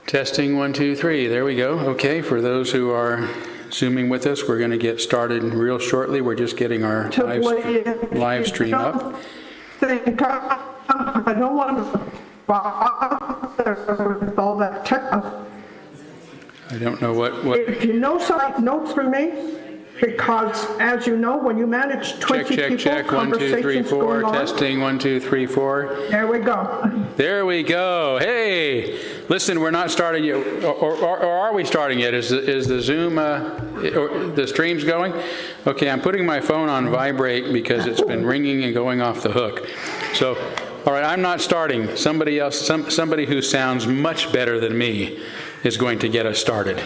Testing 1, 2, 3. There we go. Okay, for those who are Zooming with us, we're going to get started real shortly. We're just getting our live stream up. I don't want to bother with all that technical. I don't know what. If you know some notes for me, because as you know, when you manage 20 people, check. 1, 2, 3, 4. Testing 1, 2, 3, 4. There we go. There we go. Hey, listen, we're not starting yet, or are we starting yet? Is the Zoom, the stream's going? Okay, I'm putting my phone on vibrate because it's been ringing and going off the hook. So, all right, I'm not starting. Somebody else, somebody who sounds much better than me is going to get us started.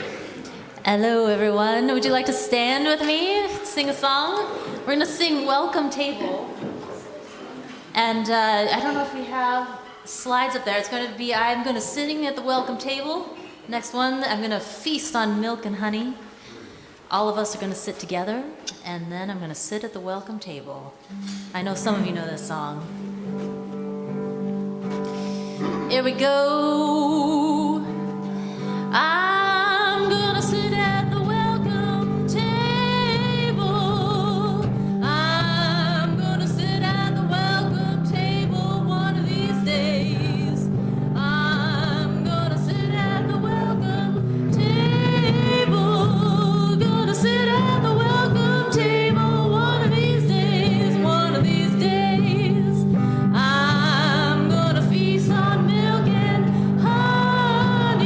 Hello, everyone. Would you like to stand with me, sing a song? We're going to sing Welcome Table. And I don't know if we have slides up there. It's going to be, I'm going to sitting at the welcome table. Next one, I'm going to feast on milk and honey. All of us are going to sit together, and then I'm going to sit at the welcome table. I know some of you know this song. Here we go. I'm gonna sit at the welcome table. I'm gonna sit at the welcome table one of these days. I'm gonna sit at the welcome table. Gonna sit at the welcome table one of these days. One of these days. I'm gonna feast on milk and honey.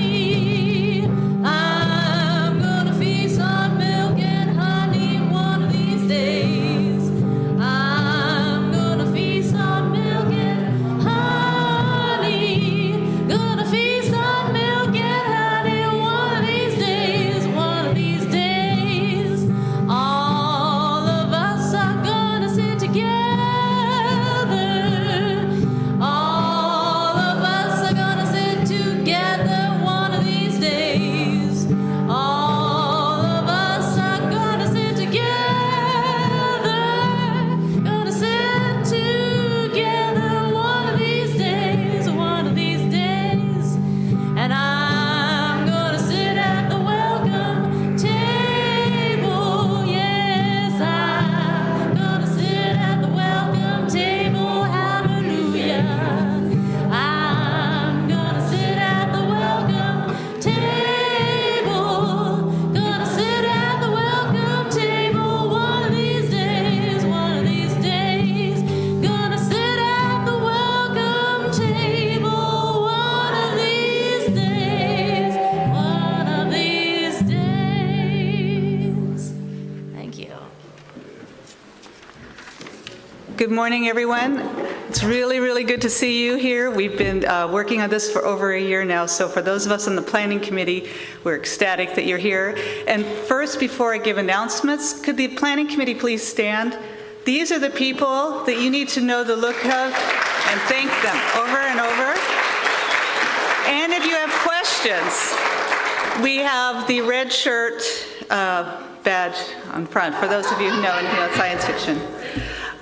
I'm gonna feast on milk and honey one of these days. I'm gonna feast on milk and honey. Gonna feast on milk and honey one of these days. One of these days. All of us are gonna sit together. All of us are gonna sit together one of these days. All of us are gonna sit together. Gonna sit together one of these days. One of these days. And I'm gonna sit at the welcome table. Yes, I'm gonna sit at the welcome table. Hallelujah. I'm gonna sit at the welcome table. Gonna sit at the welcome table one of these days. One of these days. Gonna sit at the welcome table one of these days. One of these days. Thank you. Good morning, everyone. It's really, really good to see you here. We've been working on this for over a year now, so for those of us on the planning committee, we're ecstatic that you're here. And first, before I give announcements, could the planning committee please stand? These are the people that you need to know the look of and thank them over and over. And if you have questions, we have the red shirt badge on front, for those of you who know anything about science fiction.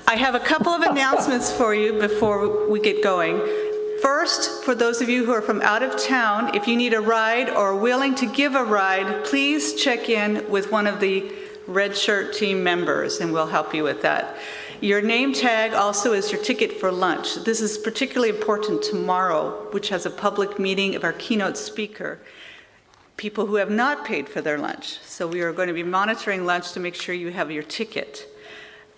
I have a couple of announcements for you before we get going. First, for those of you who are from out of town, if you need a ride or are willing to give a ride, please check in with one of the red shirt team members and we'll help you with that. Your name tag also is your ticket for lunch. This is particularly important tomorrow, which has a public meeting of our keynote speaker, people who have not paid for their lunch. So we are going to be monitoring lunch to make sure you have your ticket.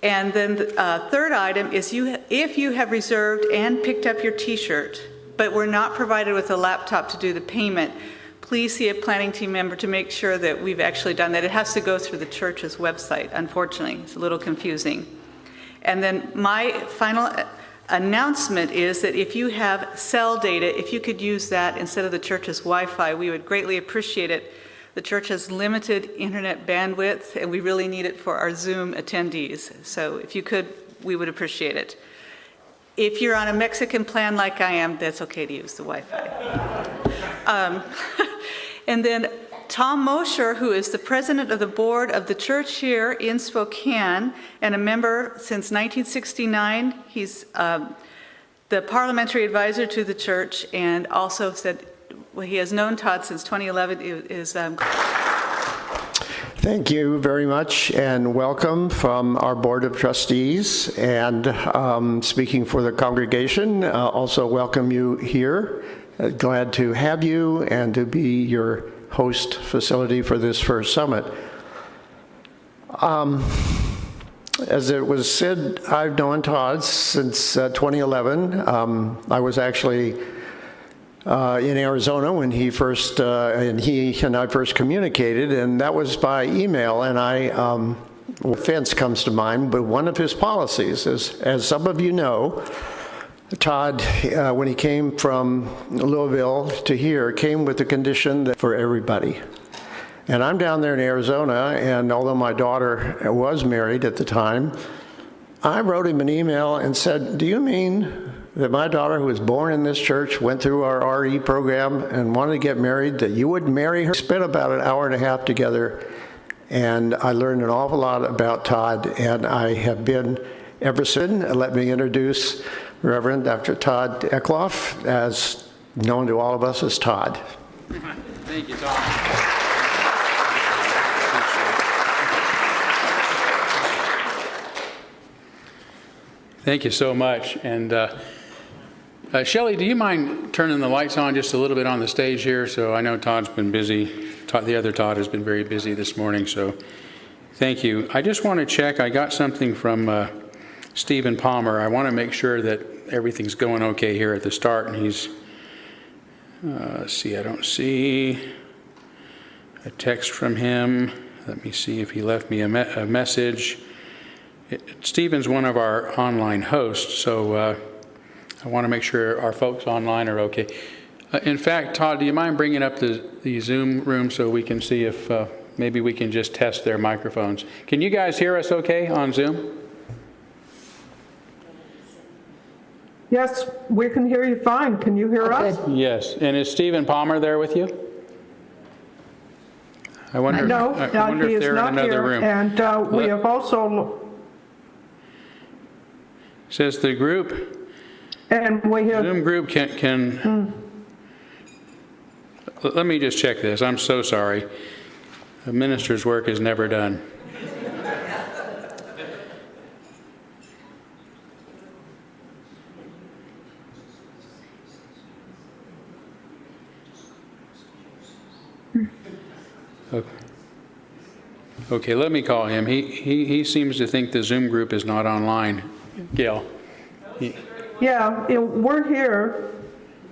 And then the third item is if you have reserved and picked up your t-shirt, but were not provided with a laptop to do the payment, please see a planning team member to make sure that we've actually done that. It has to go through the church's website, unfortunately. It's a little confusing. And then my final announcement is that if you have cell data, if you could use that instead of the church's Wi-Fi, we would greatly appreciate it. The church has limited internet bandwidth, and we really need it for our Zoom attendees. So if you could, we would appreciate it. If you're on a Mexican plan like I am, that's okay to use the Wi-Fi. And then Tom Mosher, who is the president of the board of the church here in Spokane and a member since 1969, he's the parliamentary advisor to the church and also said Well, he has known Todd since 2011. It is Thank you very much, and welcome from our Board of Trustees. And speaking for the congregation, also welcome you here. Glad to have you and to be your host facility for this first summit. As it was said, I've known Todd since 2011. I was actually in Arizona when he and I first communicated, and that was by email. And offense comes to mind, but one of his policies is, as some of you know, Todd, when he came from Louisville to here, came with the condition that for everybody. And I'm down there in Arizona, and although my daughter was married at the time, I wrote him an email and said, do you mean that my daughter, who was born in this church, went through our RE program and wanted to get married, that you would marry her? We spent about an hour and a half together, and I learned an awful lot about Todd, and I have been ever since. Let me introduce Reverend Dr. Todd Eckloff, as known to all of us as Todd. Thank you, Todd. Thank you so much. And Shelley, do you mind turning the lights on just a little bit on the stage here? So I know Todd's been busy. The other Todd has been very busy this morning, so thank you. I just want to check. I got something from Stephen Palmer. I want to make sure that everything's going okay here at the start. And he's, let's see, I don't see a text from him. Let me see if he left me a message. Stephen's one of our online hosts, so I want to make sure our folks online are okay. In fact, Todd, do you mind bringing up the Zoom room so we can see if maybe we can just test their microphones? Can you guys hear us okay on Zoom? Yes, we can hear you fine. Can you hear us? Yes. And is Stephen Palmer there with you? I wonder, No, I wonder he if is they're in not another here. room. And we have also, Says the group, and we have, Zoom group can let me just check this. I'm so sorry. A minister's work is never done. Okay, let me call him. He seems to think the Zoom group is not online. Gail. yeah, we're here.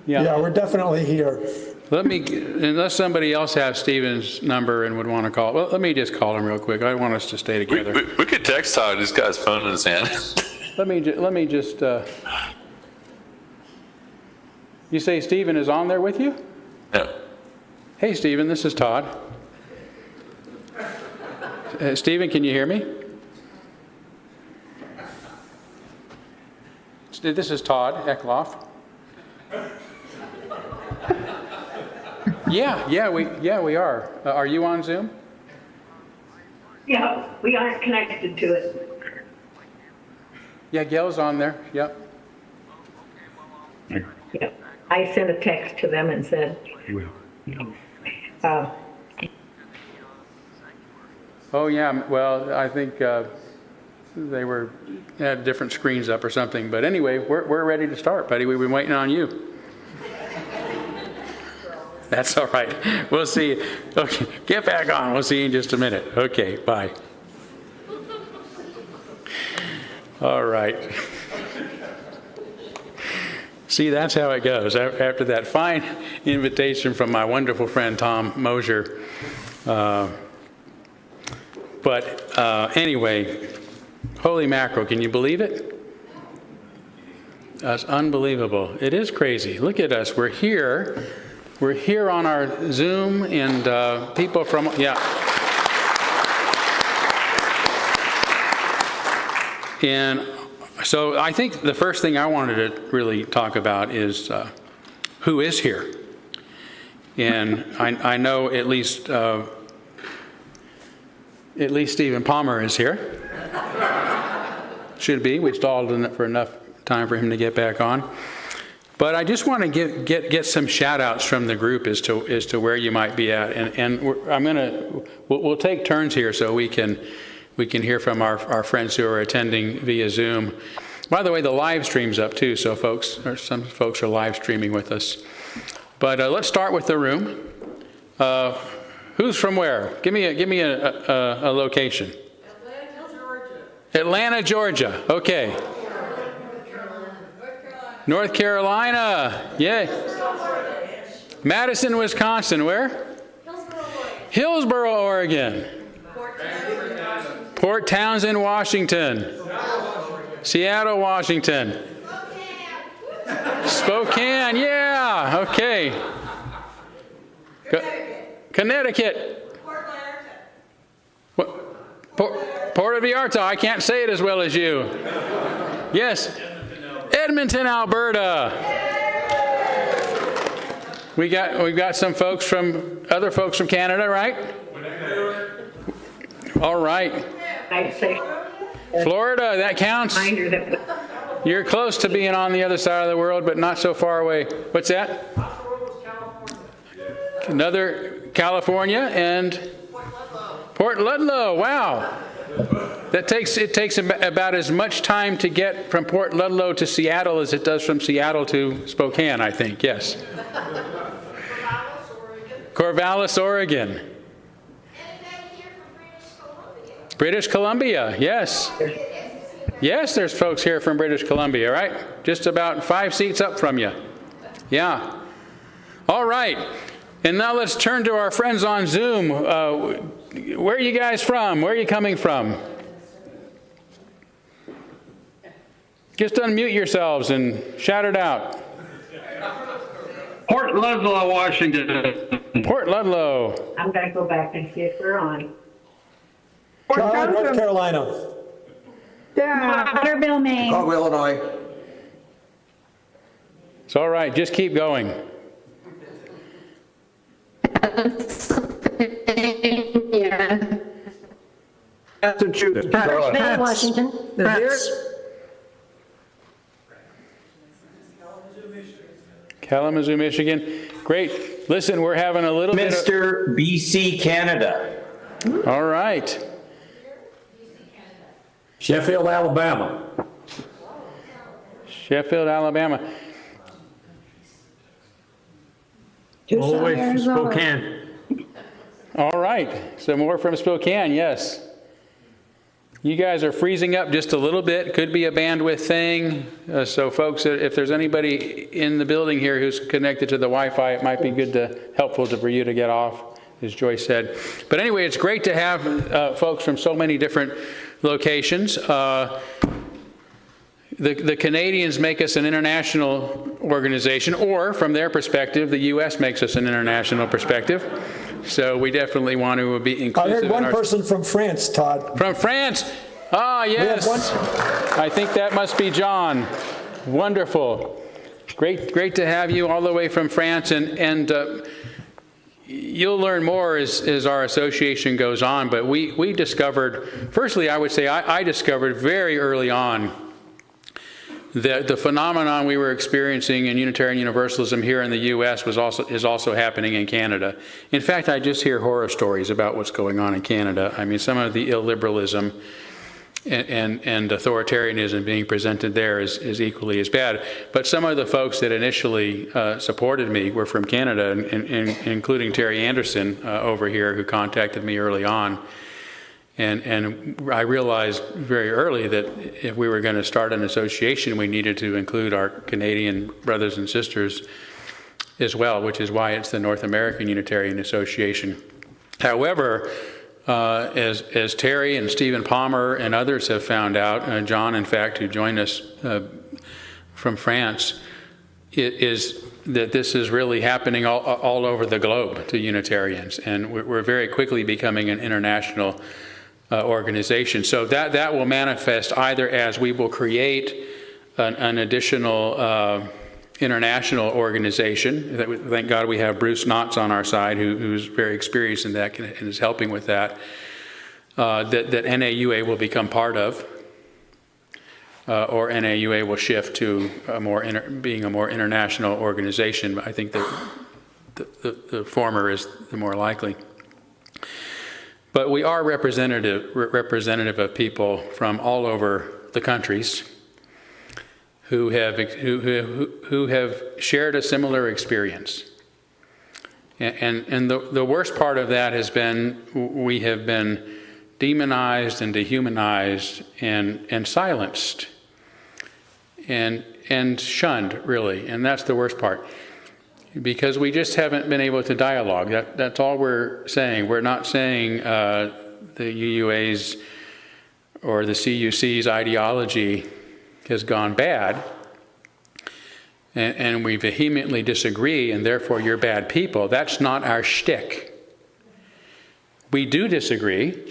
Yeah, we're definitely here. Let me, unless somebody else has Stephen's number and would want to call. Well, let me just call him real quick. I want us to stay together. We could text Todd. He's got his phone in his hand. Let me just. You say Stephen is on there with you? No. Hey, Stephen, this is Todd. Stephen, can you hear me? This is Todd Eckloff. Yeah, we are. Are you on Zoom? Yeah, we aren't connected to it. Yeah, Gail's on there. Yep. Yeah. I sent a text to them and said, Oh yeah. Well, I think they had different screens up or something. But anyway, we're ready to start, buddy. We've been waiting on you. That's all right. We'll see you. Okay, get back on. We'll see you in just a minute. Okay, bye. All right. See, that's how it goes. After that fine invitation from my wonderful friend Tom Mosier. Anyway, holy mackerel, can you believe it? That's unbelievable. It is crazy. Look at us. We're here. We're here on our Zoom, and people from, yeah. And so I think the first thing I wanted to really talk about is who is here. And I know at least Stephen Palmer is here. Should be. We stalled for enough time for him to get back on. But I just want to get some shout outs from the group as to where you might be at. And we'll take turns here so we can hear from our friends who are attending via Zoom. By the way, the live stream's up too, so some folks are live streaming with us. But let's start with the room. Who's from where? Give me a location. Atlanta, Georgia. Okay. North Carolina. Yay. Madison, Wisconsin. Where? Hillsboro, Oregon. Port Townsend, Washington. Seattle, Washington. Spokane, yeah. Okay. Connecticut. Port Vallarta. I can't say it as well as you. Yes. Edmonton, Alberta. We've got some other folks from Canada, right? All right. I'd say Florida, that counts. reminder that You're close to being on the other side of the world, but not so far away. What's that? Another California and Port Ludlow. Wow. It takes about as much time to get from Port Ludlow to Seattle as it does from Seattle to Spokane, I think. Yes. Corvallis, Oregon. British Columbia, yes. Yes, there's folks here from British Columbia, right? Just about 5 seats up from you. Yeah. All right. And now let's turn to our friends on Zoom. Where are you guys from? Where are you coming from? Just unmute yourselves and shout it out. Port Ludlow, Washington. Port Ludlow. I'm going to go back and see if we're on. Charlotte, North Carolina. Yeah. Waterville, Maine. Chicago, Illinois. It's all right. Just keep going. Massachusetts. Charlotte, Washington. Kalamazoo, Michigan. Great. Listen, we're having a little bit of... Minster, BC, Canada. All right. Sheffield, Alabama. Sheffield, Alabama. Always Spokane. All right. So more from Spokane, yes. You guys are freezing up just a little bit. Could be a bandwidth thing. So folks, if there's anybody in the building here who's connected to the Wi-Fi, it might be helpful for you to get off, as Joyce said. But anyway, it's great to have folks from so many different locations. The Canadians make us an international organization, or from their perspective, the U.S. makes us an international perspective. So we definitely want to be inclusive. I heard one person from France, Todd. From France? Ah, yes. I think that must be John. Wonderful. Great to have you all the way from France. And you'll learn more as our association goes on. But we discovered, firstly, I would say I discovered very early on the phenomenon we were experiencing in Unitarian Universalism here in the U.S. is also happening in Canada. In fact, I just hear horror stories about what's going on in Canada. I mean, some of the illiberalism and authoritarianism being presented there is equally as bad. But some of the folks that initially supported me were from Canada, including Terry Anderson over here, who contacted me early on. And I realized very early that if we were going to start an association, we needed to include our Canadian brothers and sisters as well, which is why it's the North American Unitarian Association. However, as Terry and Stephen Palmer and others have found out, John, in fact, who joined us from France, it is that this is really happening all over the globe to Unitarians. And we're very quickly becoming an international organization. So that will manifest either as we will create an additional international organization. Thank God we have Bruce Knotts on our side, who's very experienced in that and is helping with that, that NAUA will become part of. or NAUA will shift to being a more international organization. I think that the former is the more likely. But we are representative of people from all over the countries who have shared a similar experience. And the worst part of that has been we have been demonized and dehumanized and silenced and shunned, really. And that's the worst part, because we just haven't been able to dialogue. That's all we're saying. We're not saying the UUA's or the CUC's ideology has gone bad, and we vehemently disagree, and therefore you're bad people. That's not our shtick. We do disagree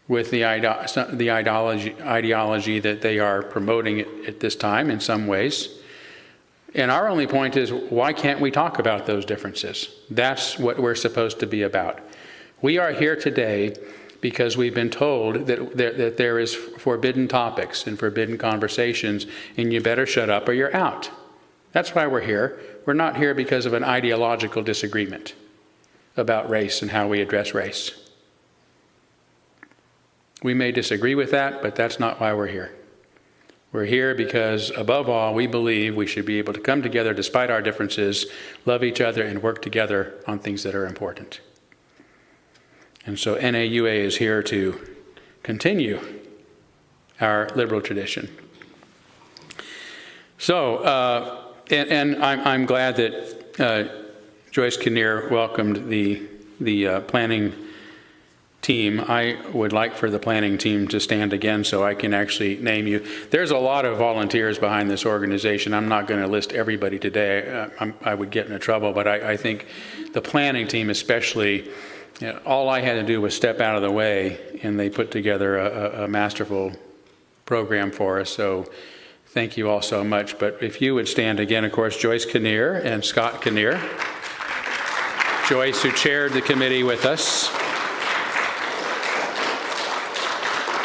with the ideology that they are promoting at this time in some ways. And our only point is, why can't we talk about those differences? That's what we're supposed to be about. We are here today because we've been told that there is forbidden topics and forbidden conversations, and you better shut up or you're out. That's why we're here. We're not here because of an ideological disagreement about race and how we address race. We may disagree with that, but that's not why we're here. We're here because, above all, we believe we should be able to come together despite our differences, love each other, and work together on things that are important. And so NAUA is here to continue our liberal tradition. So, and I'm glad that Joyce Kinnear welcomed the planning team. I would like for the planning team to stand again so I can actually name you. There's a lot of volunteers behind this organization. I'm not going to list everybody today. I would get into trouble, but I think the planning team especially, all I had to do was step out of the way, and they put together a masterful program for us. So thank you all so much. But if you would stand again, of course, Joyce Kinnear and Scott Kinnear. Joyce, who chaired the committee with us.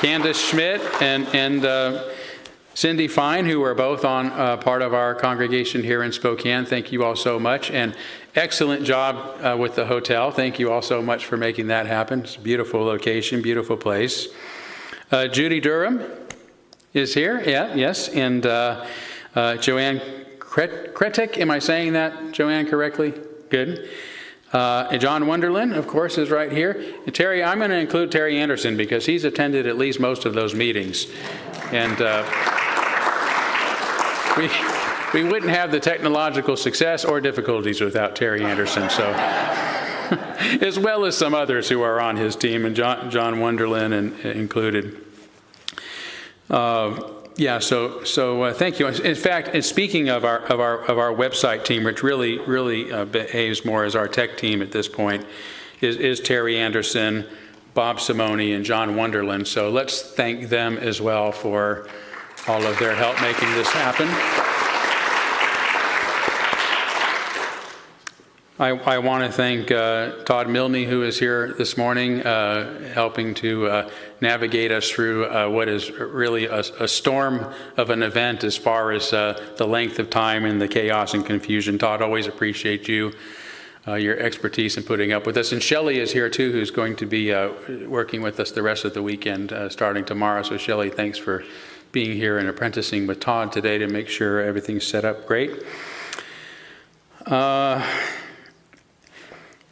Candace Schmidt and Cindy Fine, who are both on part of our congregation here in Spokane. Thank you all so much. And excellent job with the hotel. Thank you all so much for making that happen. It's a beautiful location, beautiful place. Judi Durham is here. Yeah, yes. And Joanne Kretik, am I saying that, Joanne, correctly? Good. And John Wonderland, of course, is right here. And Terry, I'm going to include Terry Anderson because he's attended at least most of those meetings. And we wouldn't have the technological success or difficulties without Terry Anderson. So, as well as some others who are on his team, and John Wonderland included. Yeah, so thank you. In fact, and speaking of our website team, which really behaves more as our tech team at this point, is Terry Anderson, Bob Simone, and John Wonderland. So let's thank them as well for all of their help making this happen. I want to thank Todd Milne, who is here this morning, helping to navigate us through what is really a storm of an event as far as the length of time and the chaos and confusion. Todd, always appreciate you, your expertise in putting up with us. And Shelley is here too, who's going to be working with us the rest of the weekend starting tomorrow. So Shelley, thanks for being here and apprenticing with Todd today to make sure everything's set up great.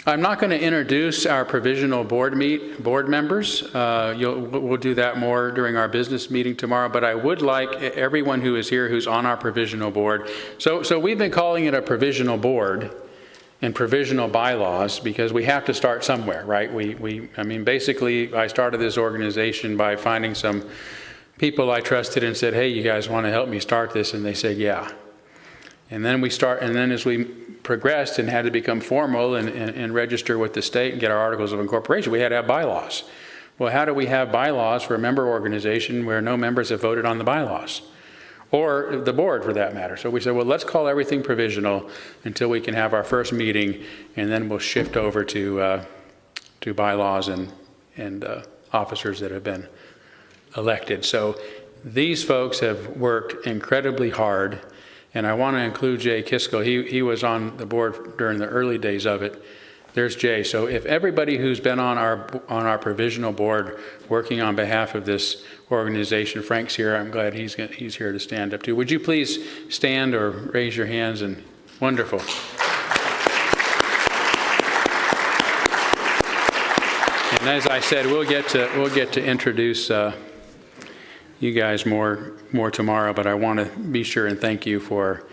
I'm not going to introduce our provisional board members. We'll do that more during our business meeting tomorrow, but I would like everyone who is here who's on our provisional board. So we've been calling it a provisional board and provisional bylaws because we have to start somewhere, right? I mean, basically, I started this organization by finding some people I trusted and said, hey, you guys want to help me start this? And they said, yeah. And then as we progressed and had to become formal and register with the state and get our articles of incorporation, we had to have bylaws. Well, how do we have bylaws for a member organization where no members have voted on the bylaws? Or the board, for that matter. So we said, well, let's call everything provisional until we can have our first meeting, and then we'll shift over to bylaws and officers that have been elected. So these folks have worked incredibly hard, and I want to include Jay Kisco. He was on the board during the early days of it. There's Jay. So if everybody who's been on our provisional board working on behalf of this organization, Frank's here. I'm glad he's here to stand up too. Would you please stand or raise your hands? And wonderful. And as I said, we'll get to introduce you guys more tomorrow. But I want to be sure and thank you for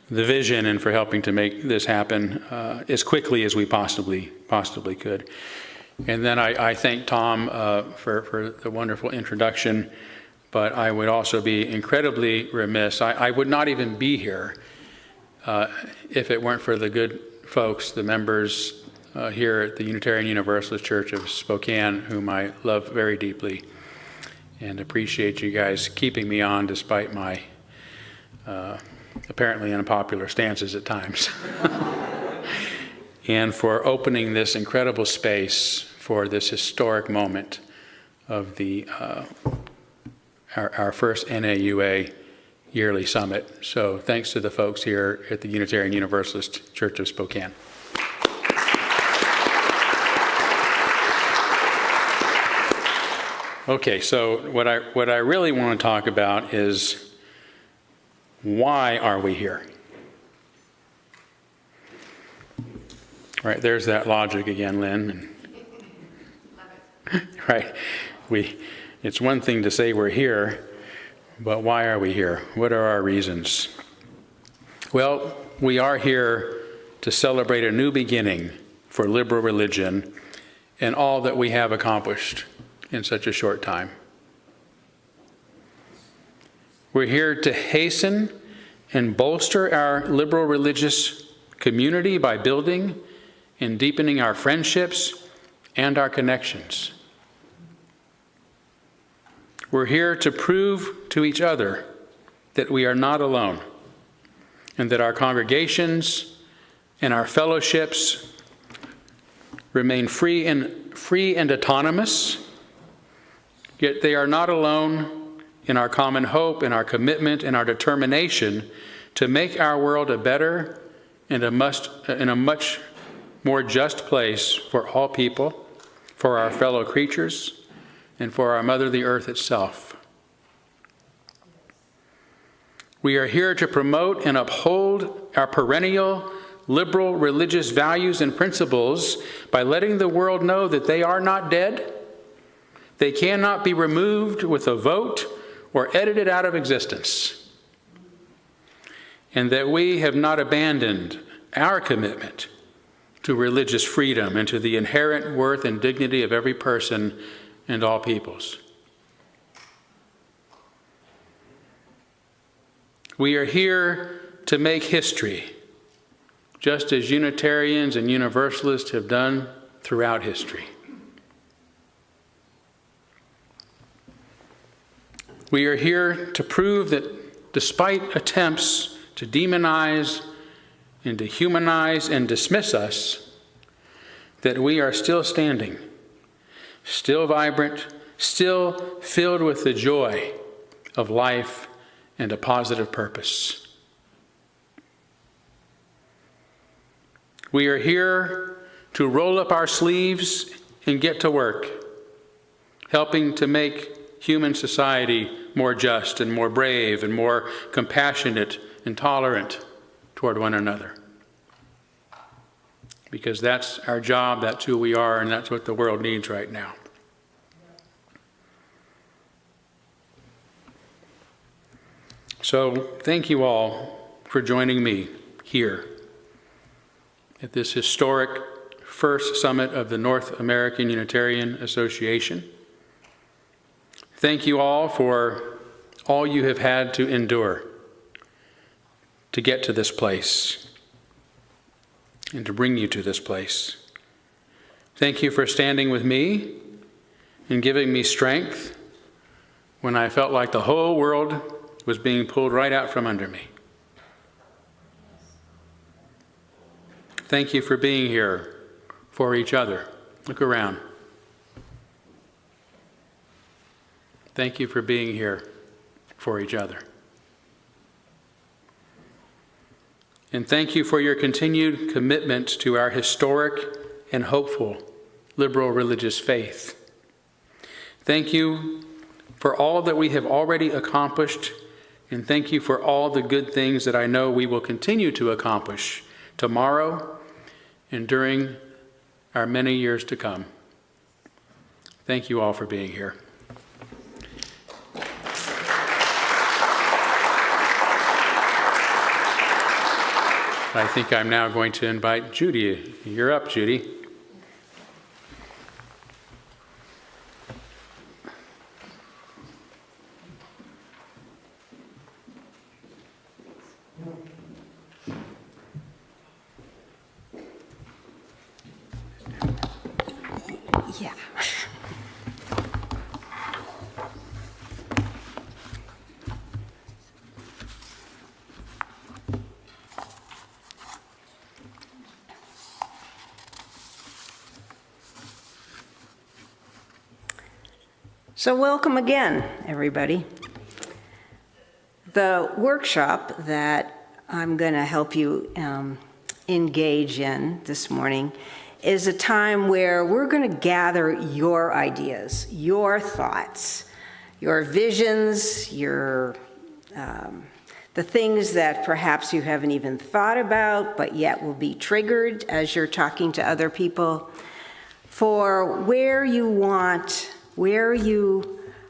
the vision and for helping to make this happen as quickly as we possibly could. And then I thank Tom for the wonderful introduction, but I would also be incredibly remiss. I would not even be here if it weren't for the good folks, the members here at the Unitarian Universalist Church of Spokane, whom I love very deeply and appreciate you guys keeping me on despite my apparently unpopular stances at times. And for opening this incredible space for this historic moment of the our first NAUA yearly summit. So thanks to the folks here at the Unitarian Universalist Church of Spokane. Okay, so what I really want to talk about is, why are we here? Right, there's that logic again, Lynn. Right, it's one thing to say we're here, but why are we here? What are our reasons? Well, we are here to celebrate a new beginning for liberal religion and all that we have accomplished in such a short time. We're here to hasten and bolster our liberal religious community by building and deepening our friendships and our connections. We're here to prove to each other that we are not alone and that our congregations and our fellowships remain free and autonomous, yet they are not alone in our common hope, in our commitment, and our determination to make our world a better and a much more just place for all people, for our fellow creatures, and for our Mother, the Earth itself. We are here to promote and uphold our perennial liberal religious values and principles by letting the world know that they are not dead, they cannot be removed with a vote or edited out of existence, and that we have not abandoned our commitment to religious freedom and to the inherent worth and dignity of every person and all peoples. We are here to make history, just as Unitarians and Universalists have done throughout history. We are here to prove that despite attempts to demonize and dehumanize and dismiss us, that we are still standing, still vibrant, still filled with the joy of life and a positive purpose. We are here to roll up our sleeves and get to work, helping to make human society more just and more brave and more compassionate and tolerant toward one another. Because that's our job, that's who we are, and that's what the world needs right now. So thank you all for joining me here at this historic first summit of the North American Unitarian Association. Thank you all for all you have had to endure to get to this place and to bring you to this place. Thank you for standing with me and giving me strength when I felt like the whole world was being pulled right out from under me. Thank you for being here for each other. Look around. Thank you for being here for each other. And thank you for your continued commitment to our historic and hopeful liberal religious faith. Thank you for all that we have already accomplished, and thank you for all the good things that I know we will continue to accomplish tomorrow and during our many years to come. Thank you all for being here. I think I'm now going to invite Judi. You're up, Judi. Yeah. So welcome again, everybody. The workshop that I'm going to help you engage in this morning is a time where we're going to gather your ideas, your thoughts, your visions, the things that perhaps you haven't even thought about, but yet will be triggered as you're talking to other people, for where you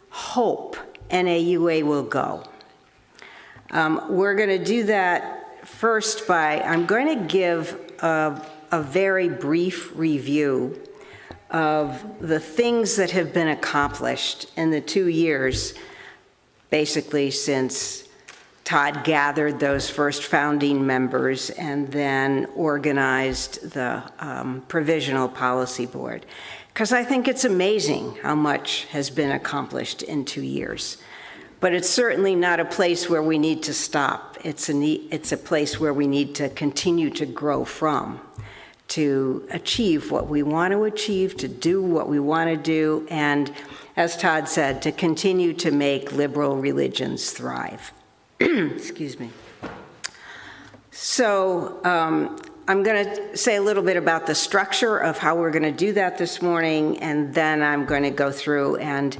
hope NAUA will go. We're going to do that first I'm going to give a very brief review of the things that have been accomplished in the 2 years, basically since Todd gathered those first founding members and then organized the Provisional Policy Board. Because I think it's amazing how much has been accomplished in 2 years. But it's certainly not a place where we need to stop. It's a place where we need to continue to grow from, to achieve what we want to achieve, to do what we want to do, and, as Todd said, to continue to make liberal religions thrive. Excuse me. So I'm going to say a little bit about the structure of how we're going to do that this morning, and then I'm going to go through and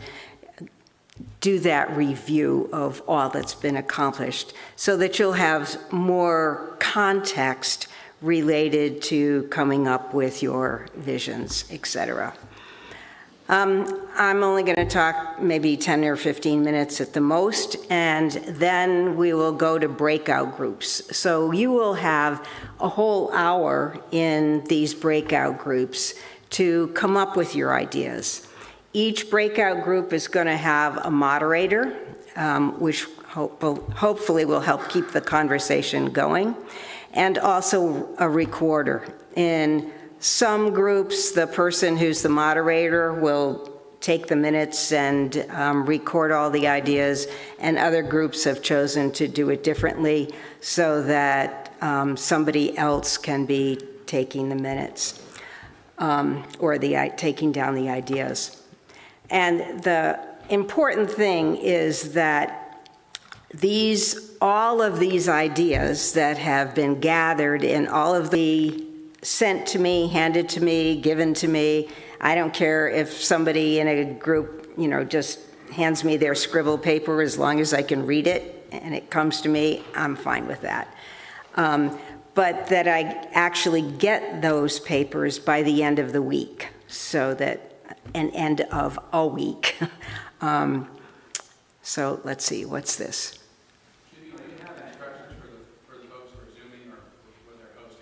do that review of all that's been accomplished so that you'll have more context related to coming up with your visions, etc. I'm only going to talk maybe 10 or 15 minutes at the most, and then we will go to breakout groups. So you will have a whole hour in these breakout groups to come up with your ideas. Each breakout group is going to have a moderator, which hopefully will help keep the conversation going, and also a recorder. In some groups, the person who's the moderator will take the minutes and record all the ideas, and other groups have chosen to do it differently so that somebody else can be taking the minutes or taking down the ideas. And the important thing is that all of these ideas that have been gathered in all of the sent to me, handed to me, given to me. I don't care if somebody in a group, just hands me their scribble paper, as long as I can read it and it comes to me, I'm fine with that. But that I actually get those papers by the end of the week, so that an end of a week. So let's see, what's this? Do you have instructions for the folks who are Zooming, or will their host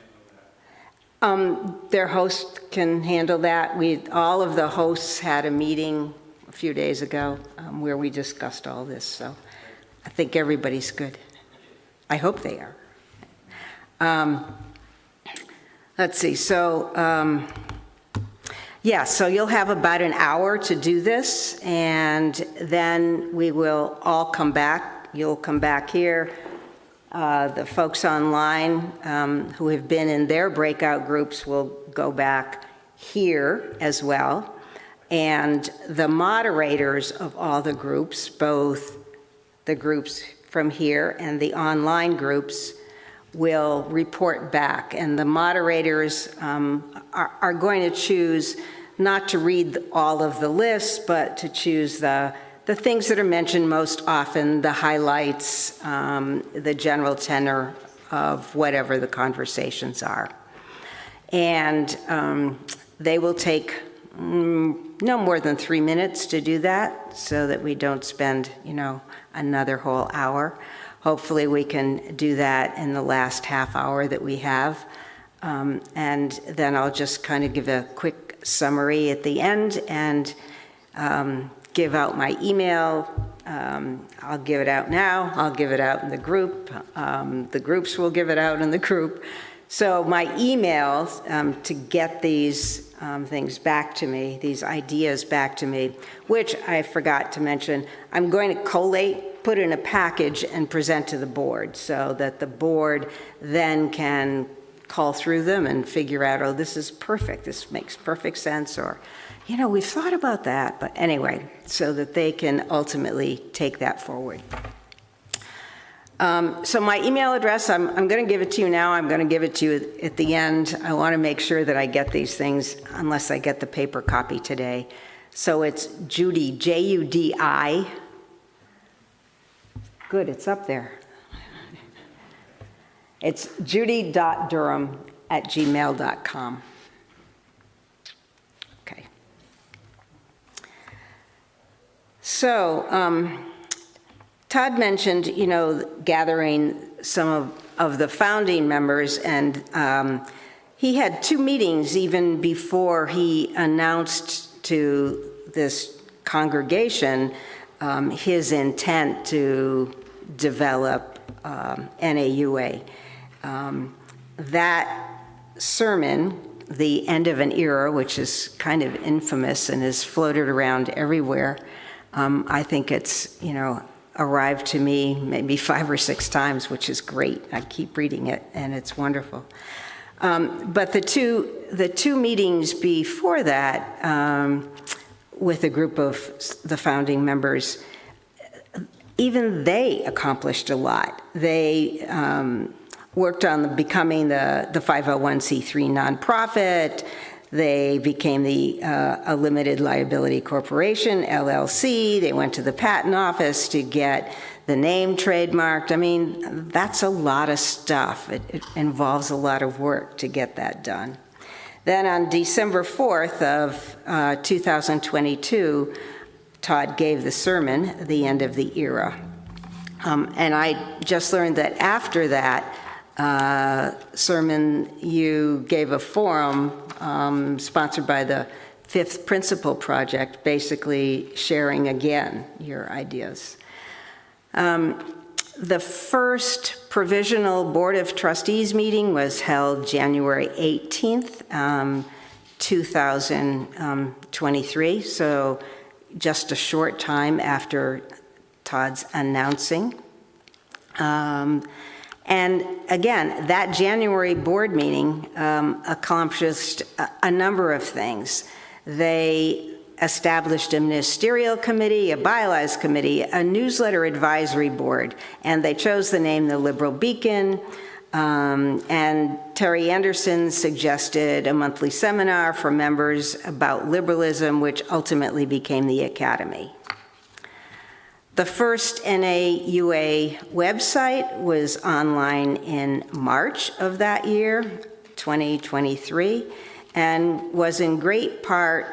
handle that? Their host can handle that. All of the hosts had a meeting a few days ago where we discussed all this, so I think everybody's good. I hope they are. Let's see, so so you'll have about an hour to do this, and then we will all come back. You'll come back here. The folks online who have been in their breakout groups will go back here as well. And the moderators of all the groups, both the groups from here, and the online groups will report back. And the moderators are going to choose not to read all of the lists, but to choose the things that are mentioned most often, the highlights, the general tenor of whatever the conversations are. And they will take no more than 3 minutes to do that, so that we don't spend, another whole hour. Hopefully we can do that in the last half hour that we have. And then I'll just kind of give a quick summary at the end and give out my email. I'll give it out now. I'll give it out in the group. The groups will give it out in the group. So my email to get these things back to me, these ideas back to me, which I forgot to mention, I'm going to collate, put in a package, and present to the board so that the board then can call through them and figure out, oh, this is perfect, this makes perfect sense, or, we've thought about that. But anyway, so that they can ultimately take that forward. So my email address, I'm going to give it to you now. I'm going to give it to you at the end. I want to make sure that I get these things, unless I get the paper copy today. So it's Judi, Judi. Good, it's up there. It's judy.durham@gmail.com. Okay. So, Todd mentioned, gathering some of the founding members, and he had 2 meetings even before he announced to this congregation his intent to develop NAUA. That sermon, The End of an Era, which is kind of infamous and is floated around everywhere, I think it's, arrived to me maybe 5 or 6 times, which is great. I keep reading it, and it's wonderful. But the two meetings before that, with a group of the founding members, even they accomplished a lot. They worked on becoming the 501c3 nonprofit. They became a limited liability corporation, LLC. They went to the patent office to get the name trademarked. I mean, that's a lot of stuff. It involves a lot of work to get that done. Then on December 4th of 2022, Todd gave the sermon, The End of the Era. And I just learned that after that sermon, you gave a forum sponsored by the Fifth Principle Project, basically sharing again your ideas. The first provisional Board of Trustees meeting was held January 18th, 2023, so just a short time after Todd's announcing. And again, that January board meeting accomplished a number of things. They established a ministerial committee, a bylaws committee, a newsletter advisory board, and they chose the name the Liberal Beacon. And Terry Anderson suggested a monthly seminar for members about liberalism, which ultimately became the Academy. The first NAUA website was online in March of that year, 2023, and was in great part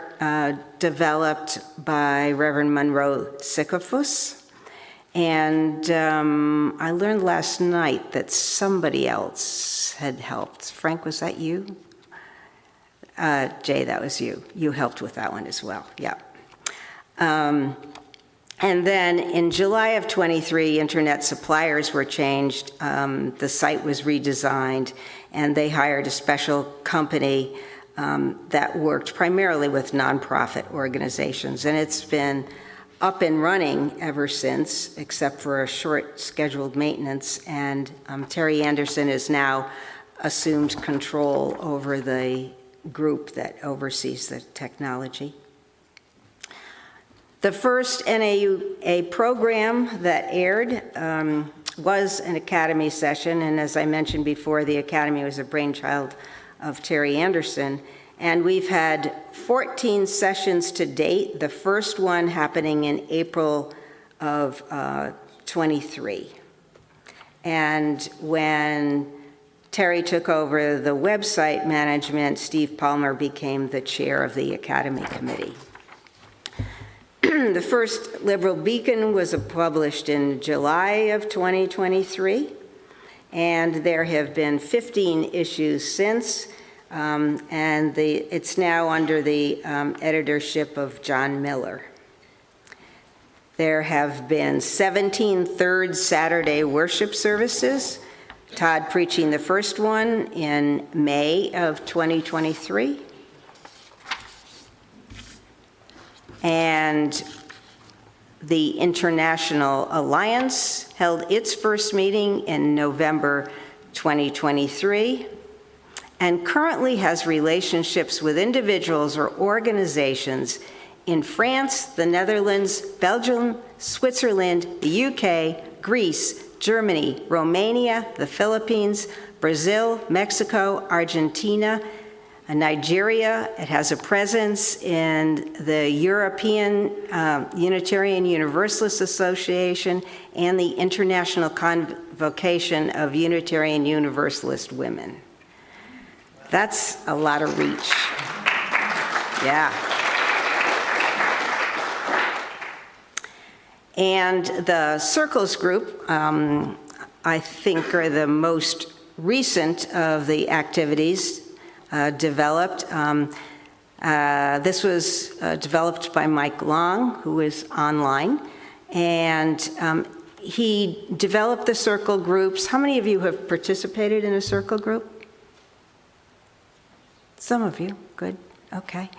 developed by Reverend Monroe Sycophus. And I learned last night that somebody else had helped. Frank, was that you? Jay, that was you. You helped with that one as well, yeah. And then in July of 23, internet suppliers were changed. The site was redesigned, and they hired a special company that worked primarily with nonprofit organizations. And it's been up and running ever since, except for a short scheduled maintenance. And Terry Anderson has now assumed control over the group that oversees the technology. The first NAUA program that aired was an Academy session, and as I mentioned before, the Academy was a brainchild of Terry Anderson. And we've had 14 sessions to date, the first one happening in April of 23. And when Terry took over the website management, Steve Palmer became the chair of the Academy Committee. The first Liberal Beacon was published in July of 2023, and there have been 15 issues since, and it's now under the editorship of John Miller. There have been 17 third Saturday worship services, Todd preaching the first one in May of 2023. And the International Alliance held its first meeting in November 2023 and currently has relationships with individuals or organizations in France, the Netherlands, Belgium, Switzerland, the UK, Greece, Germany, Romania, the Philippines, Brazil, Mexico, Argentina, Nigeria. It has a presence in the European Unitarian Universalist Association and the International Convocation of Unitarian Universalist Women. That's a lot of reach. Yeah. And the Circles group, I think, are the most recent of the activities developed. This was developed by Mike Long, who is online, and he developed the circle groups. How many of you have participated in a circle group? Some of you, good, okay.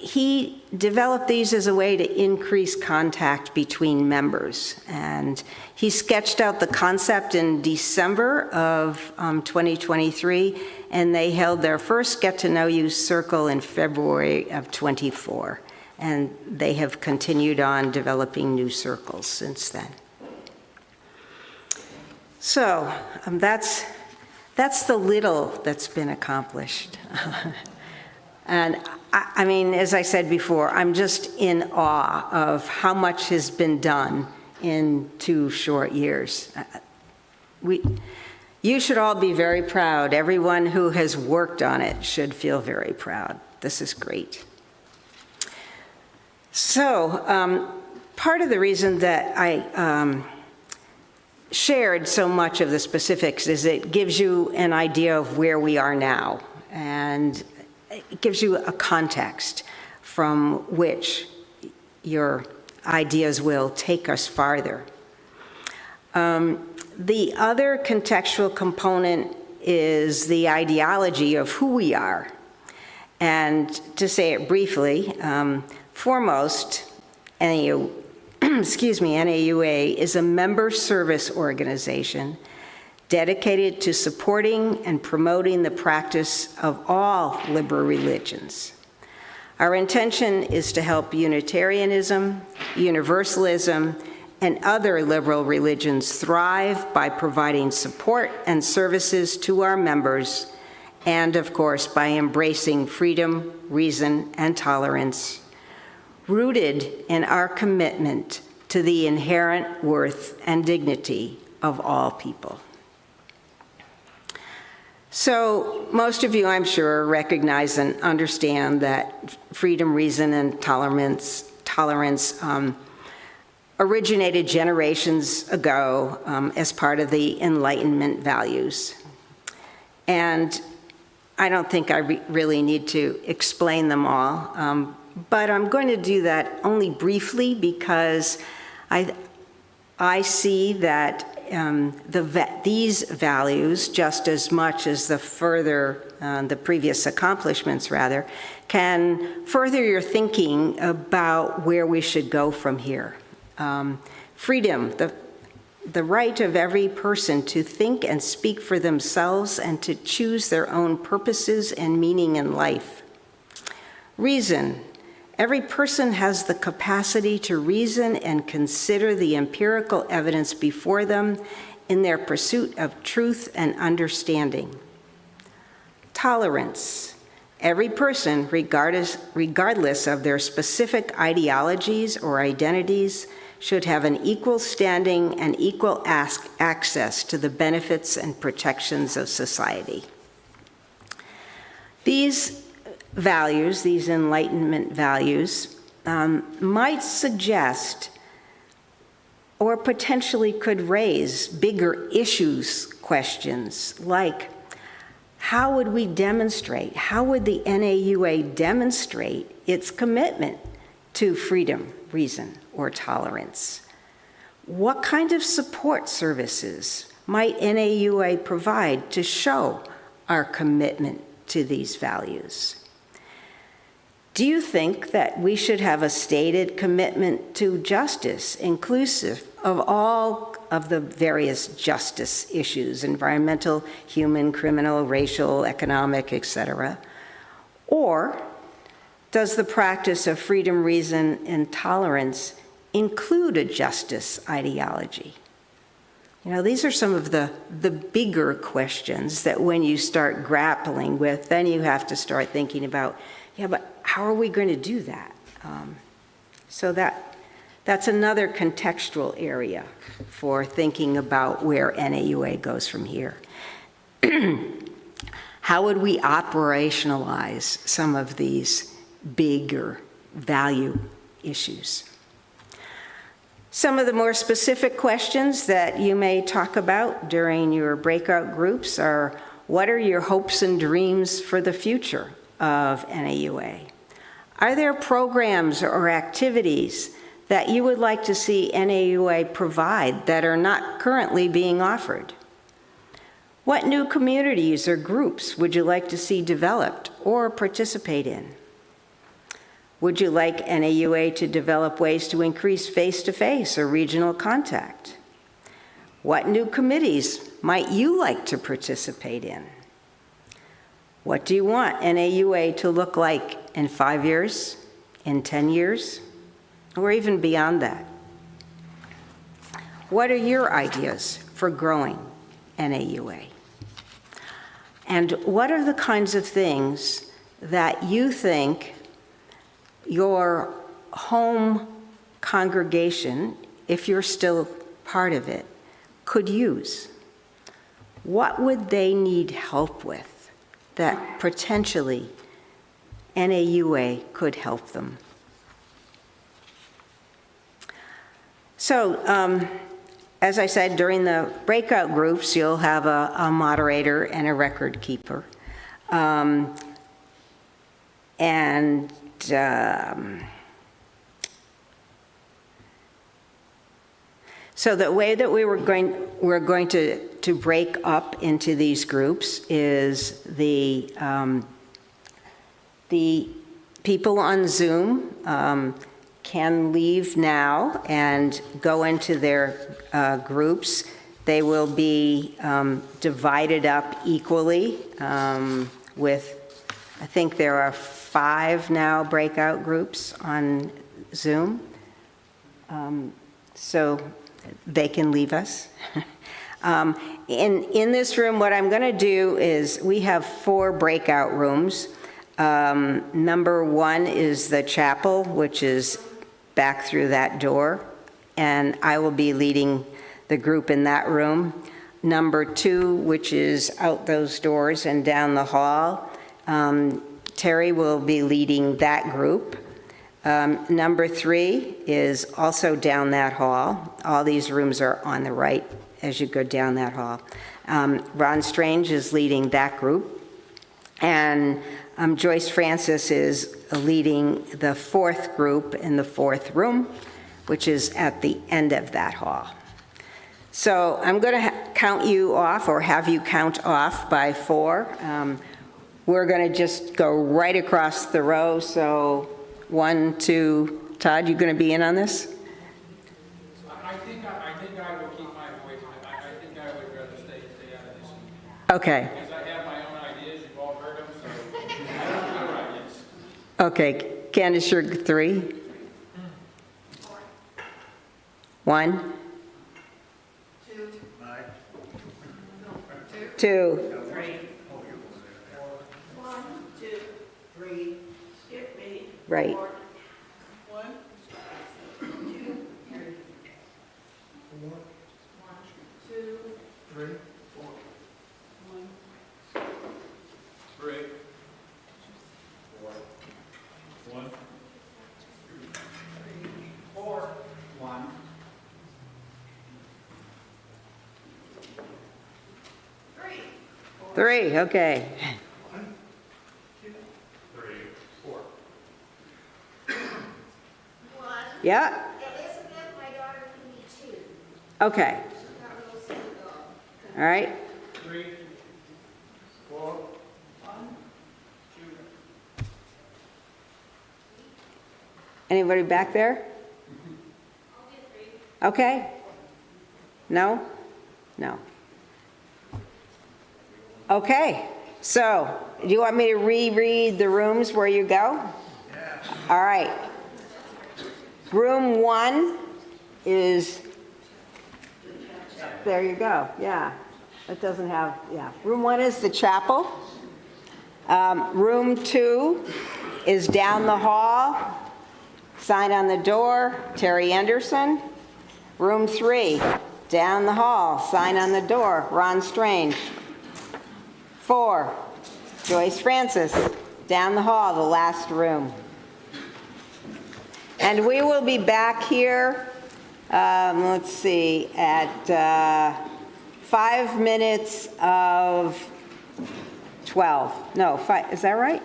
He developed these as a way to increase contact between members, and he sketched out the concept in December of 2023, and they held their first Get to Know You circle in February of 24, and they have continued on developing new circles since then. So that's the little that's been accomplished. And I mean, as I said before, I'm just in awe of how much has been done in 2 short years. You should all be very proud. Everyone who has worked on it should feel very proud. This is great. So, part of the reason that I shared so much of the specifics is it gives you an idea of where we are now, and it gives you a context from which your ideas will take us farther. The other contextual component is the ideology of who we are. And to say it briefly, foremost, NAUA is a member service organization dedicated to supporting and promoting the practice of all liberal religions. Our intention is to help Unitarianism, Universalism, and other liberal religions thrive by providing support and services to our members, and of course by embracing freedom, reason, and tolerance, rooted in our commitment to the inherent worth and dignity of all people. So most of you, I'm sure, recognize and understand that freedom, reason, and tolerance originated generations ago as part of the Enlightenment values. And I don't think I really need to explain them all, but I'm going to do that only briefly because I see that these values, just as much as the previous accomplishments rather, can further your thinking about where we should go from here. Freedom, the right of every person to think and speak for themselves and to choose their own purposes and meaning in life. Reason, Every person has the capacity to reason and consider the empirical evidence before them in their pursuit of truth and understanding. Tolerance. Every person, regardless of their specific ideologies or identities, should have an equal standing and equal access to the benefits and protections of society. These values, these Enlightenment values, might suggest or potentially could raise bigger questions like, how would we demonstrate, how would the NAUA demonstrate its commitment to freedom, reason, or tolerance? What kind of support services might NAUA provide to show our commitment to these values? Do you think that we should have a stated commitment to justice, inclusive of all of the various justice issues, environmental, human, criminal, racial, economic, etc.? Or does the practice of freedom, reason, and tolerance include a justice ideology? You know, these are some of the bigger questions that when you start grappling with, then you have to start thinking about, yeah, but how are we going to do that? So that's another contextual area for thinking about where NAUA goes from here. How would we operationalize some of these bigger value issues? Some of the more specific questions that you may talk about during your breakout groups are, what are your hopes and dreams for the future of NAUA? Are there programs or activities that you would like to see NAUA provide that are not currently being offered? What new communities or groups would you like to see developed or participate in? Would you like NAUA to develop ways to increase face-to-face or regional contact? What new committees might you like to participate in? What do you want NAUA to look like in 5 years, in 10 years, or even beyond that? What are your ideas for growing NAUA? And what are the kinds of things that you think your home congregation, if you're still part of it, could use? What would they need help with that potentially NAUA could help them? So, as I said, during the breakout groups, you'll have a moderator and a record keeper. So the way that we're going to break up into these groups is the people on Zoom can leave now and go into their groups. They will be divided up equally with, I think there are 5 now breakout groups on Zoom. So they can leave us. In this room, what I'm going to do is we have 4 breakout rooms. Number 1 is the chapel, which is back through that door, and I will be leading the group in that room. Number 2, which is out those doors and down the hall, Terry will be leading that group. Number 3 is also down that hall. All these rooms are on the right as you go down that hall. Ron Strange is leading that group. And Joyce Francis is leading the 4th group in the 4th room, which is at the end of that hall. So I'm going to count you off, or have you count off by 4. We're going to just go right across the row. So 1, 2, Todd, you going to be in on this? I think I will keep my voice. I think I would rather stay out of this. Okay. Because I have my own ideas, you've all heard them, so I don't know your ideas. Okay. Candace, you're 3? 1? 2. 3, skip me. Right. 1, 2, 3, 4. 3, okay. 1. Yeah, Elizabeth, my daughter, can be 2. okay. She's got a little synagogue. All right. 3, 4, 1, 2. Anybody back there? Okay. No? No. Okay, so do you want me to reread the rooms where you go? Yeah. All right. Room 1 is, there you go, yeah. It doesn't have, yeah. Room 1 is the chapel. Room 2 is down the hall. Sign on the door, Terry Anderson. Room 3, down the hall, sign on the door, Ron Strange. 4, Joyce Francis, down the hall, the last room. And we will be back here, let's see, at 5 minutes of 12. No, 5, is that right?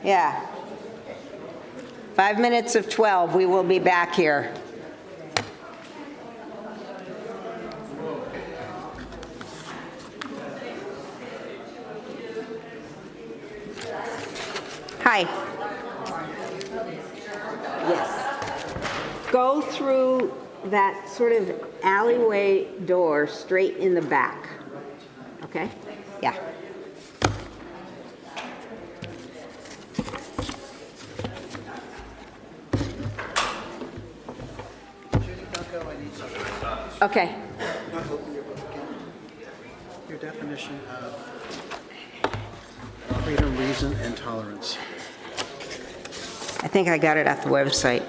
Yeah. 5 minutes of 12, we will be back here. Hi. Yes. Go through that sort of alleyway door straight in the back. Okay? Yeah. Okay. Your definition of freedom, reason, and tolerance. I think I got it at the website.